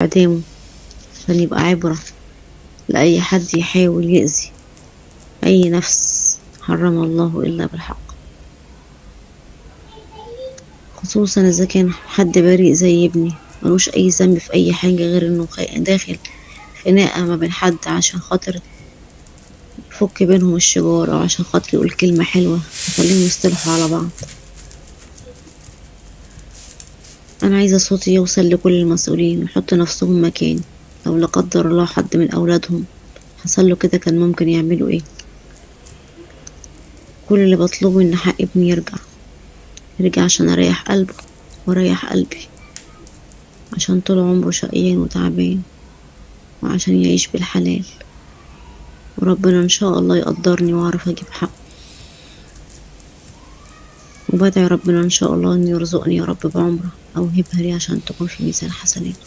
إعدامه عشان يبقى عبرة لأي حد يحاول يأذي أي نفس حرم الله إلا بالحق، خصوصا إذا كان حد بريء زي ابني ملوش أي ذنب في أي حاجة غير إنه داخل خناقة ما بين حد عشان خاطر يفك بينهم الشجار، أو عشان خاطر يقول كلمة حلوة تخليهم يصطلحوا على بعض. أنا عايزة صوتي يوصل لكل المسؤولين ويحط نفسهم مكاني، لو لا قدر الله حد من أولادهم حصله كده كان ممكن يعملوا إيه. كل اللي بطلبه إن حق ابني يرجع عشان أريح قلبه وأريح قلبي، عشان طول عمره شقيان وتعبان، وعشان يعيش بالحلال، وربنا إن شاء الله يقدرني وأعرف أجيب حقه. وبدعي ربنا إن شاء الله إنه يرزقني يا رب بعمره أو هبها لي عشان تكون في ميزان حسناته.